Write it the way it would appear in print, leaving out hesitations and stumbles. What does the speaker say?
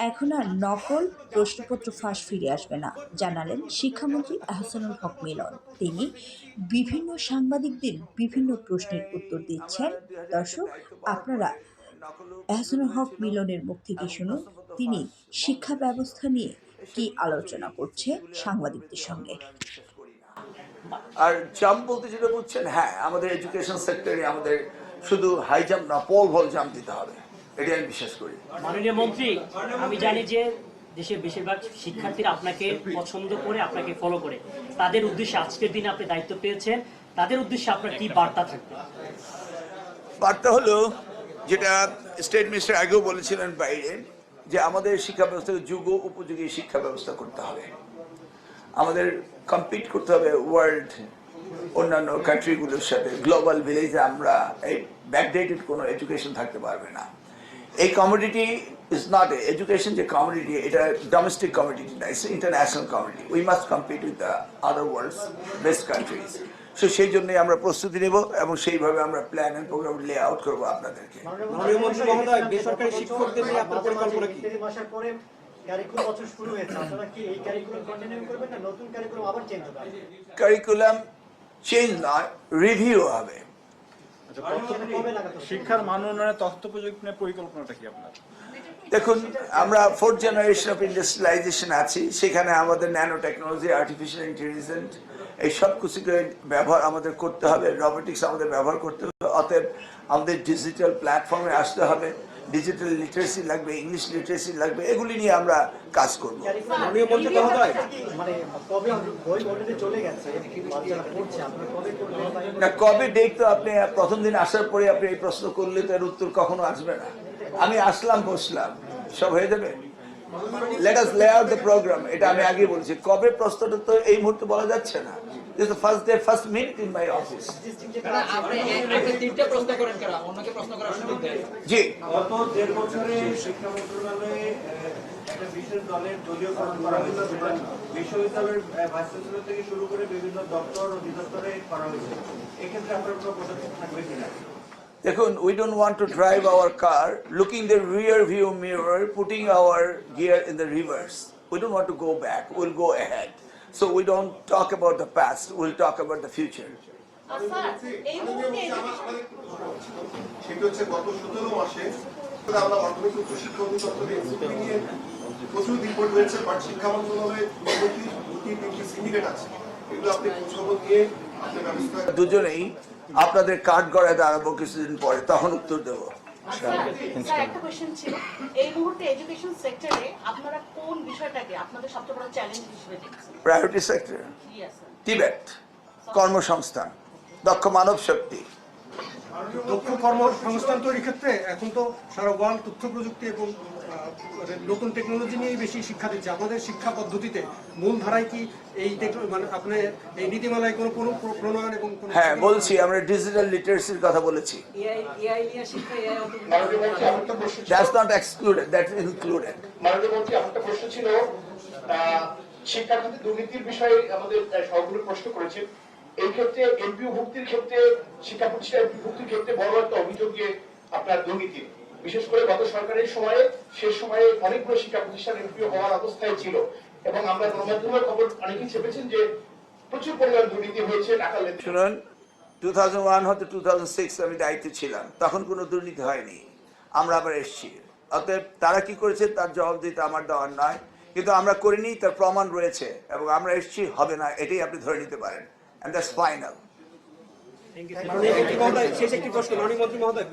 এখন আর নকল প্রশ্নপত্র ফাঁস ফিরে আসবে না, জানালেন শিক্ষামন্ত্রী আহসানুল হক মিলন। তিনি বিভিন্ন সাংবাদিকদের বিভিন্ন প্রশ্নের উত্তর দিচ্ছেন। দর্শক, আপনারা এহসানুল হক মিলনের মুখ থেকে শুনুন তিনি শিক্ষা ব্যবস্থা নিয়ে কি আলোচনা করছে সাংবাদিকদের সঙ্গে। আর জাম্প বলতে যেটা বুঝছেন, হ্যাঁ, আমাদের এডুকেশন সেক্টরে আমাদের শুধু হাই জাম্প না, পোল ভল জাম্প দিতে হবে, এটি আমি বিশ্বাস করি। মাননীয় মন্ত্রী, আমি জানি যে দেশের বেশিরভাগ শিক্ষার্থীরা আপনাকে পছন্দ করে, আপনাকে ফলো করে, তাদের উদ্দেশ্যে আজকের দিনে আপনি দায়িত্ব পেয়েছেন, তাদের উদ্দেশ্যে আপনার কি বার্তা থাকবে? বার্তা হলো, যেটা স্টেট মিনিস্টার আগেও বলেছিলেন বাইরে, যে আমাদের শিক্ষা ব্যবস্থাকে যুগ উপযোগী শিক্ষা ব্যবস্থা করতে হবে। আমাদের কম্পিট করতে হবে ওয়ার্ল্ড অন্যান্য কান্ট্রিগুলোর সাথে। গ্লোবাল ভিলেজে আমরা এই ব্যাকডেটেড কোনো এডুকেশন থাকতে পারবে না। এই কমোডিটি ইজ নট এডুকেশন, যে কমোডিটি, এটা ডোমেস্টিক কমোডিটি না, it's international commodity. We must compete with the other world's best countries. So সেই জন্যই আমরা প্রস্তুতি নেব এবং সেইভাবে আমরা plan and program lay out করবো আপনাদেরকে। বেসরকারি শিক্ষকদের নিয়ে আপনার পরিকল্পনা কি? কারিকুলাম চেঞ্জ নয়, রিভিউ হবে। শিক্ষার মান উন্নয়নের তথ্য প্রযুক্তি নিয়ে পরিকল্পনাটা কি আপনার? দেখুন, আমরা 4th জেনারেশন অফ ইন্ডাস্ট্রিয়ালাইজেশন আছি, সেখানে আমাদের ন্যানো টেকনোলজি, আর্টিফিশিয়াল ইন্টেলিজেন্স, এই সব কিছুকে ব্যবহার আমাদের করতে হবে, রোবোটিক্স আমাদের ব্যবহার করতে হবে। অতএব আমাদের ডিজিটাল প্ল্যাটফর্মে আসতে হবে, ডিজিটাল লিটারেসি লাগবে, ইংলিশ লিটারেসি লাগবে, এগুলি নিয়ে আমরা কাজ করব। না, কবে ডেট তো আপনি প্রথম দিন আসার পরে আপনি এই প্রশ্ন করলে তো এর উত্তর কখনো আসবে না। আমি আসলাম, বসলাম, সব হয়ে যাবে। লেট আস লে আউট দ্য প্রোগ্রাম, এটা আমি আগে বলছি। কবে প্রশ্নটা তো এই মুহূর্তে বলা যাচ্ছে না। This the first day, first minute in my office. জি, গত 1.5 বছরে শিক্ষা মন্ত্রণালয়ে একটা বিশেষ দলের দলীয়করণ করা হয়েছে, যেটা বিশ্ববিদ্যালয়ের ভাইস চ্যান্সেলর থেকে শুরু করে বিভিন্ন দপ্তর ও অধিদপ্তরে করা হয়েছে। এক্ষেত্রে আপনার কোনো পদক্ষেপ থাকবে কিনা? দেখুন, we don't want to drive our car looking the rear view mirror, putting our gear in the reverse. We don't want to go back, we'll go ahead. So we don't talk about the past, we'll talk about the future. গত 17 মাসে আমরা মাধ্যমিক উচ্চ শিক্ষা অধিদপ্তরে নিয়ে প্রচুর report হয়েছে, but শিক্ষা মন্ত্রণালয়ে দুটি সিন্ডিকেট আছে। এগুলো আপনি খোঁজখবর নিয়ে আপনার ব্যবস্থা দুজনেই আপনাদের কার্ড গড়ায় দাঁড়াবো কিছুদিন পরে, তখন উত্তর দেবো। একটা কোশ্চেন ছিল, এই মুহূর্তে এডুকেশন সেক্টরে আপনারা কোন বিষয়টাকে আপনাদের সবচেয়ে বড় চ্যালেঞ্জ হিসেবে দেখছেন? প্রায়োরিটি সেক্টর, টিবেট, কর্মসংস্থান, দক্ষ মানব শক্তি। দক্ষ কর্মসংস্থান তৈরির ক্ষেত্রে এখন তো সারা ওয়ার্ল্ড তথ্য প্রযুক্তি এবং নতুন টেকনোলজি নিয়ে বেশি শিক্ষা দিচ্ছে। আপনাদের শিক্ষা পদ্ধতিতে মূল ধারায় কি এই মানে আপনি এই নীতিমালায় কোনো প্রণয়ন এবং হ্যাঁ, বলছি, আমরা ডিজিটাল লিটারেসির কথা বলেছি। That's not excluded, that's included. মাননীয় মন্ত্রী, আমার একটা প্রশ্ন ছিল, শিক্ষা খাতে দুর্নীতির বিষয়ে আমাদের সবগুলো প্রশ্ন করেছেন। এই ক্ষেত্রে এমপিও ভুক্তির ক্ষেত্রে, শিক্ষা প্রতিষ্ঠানের ভুক্তির ক্ষেত্রে বড় একটা অভিযোগ যে আপনার দুর্নীতি, বিশেষ করে গত সরকারের সময়ে, শেষ সময়ে অনেকগুলো শিক্ষা প্রতিষ্ঠান এমপিও হওয়ার অবস্থায় ছিল, এবং আমরা গণমাধ্যমের খবর অনেকেই চেপেছেন যে প্রচুর পরিমাণ দুর্নীতি হয়েছে, টাকা লেনদেন। শুনুন, 2001 হতে 2006 আমি দায়িত্বে ছিলাম, তখন কোনো দুর্নীতি হয়নি। আমরা আবার এসেছি, অতএব তারা কি করেছে তার জবাব দিতে আমার দেওয়ার নয়, কিন্তু আমরা করিনি, তার প্রমাণ রয়েছে, এবং আমরা এসেছি, হবে না, এটাই আপনি ধরে নিতে পারেন। And that's final. শেষ একটি প্রশ্ন, মাননীয় মন্ত্রী মহোদয়।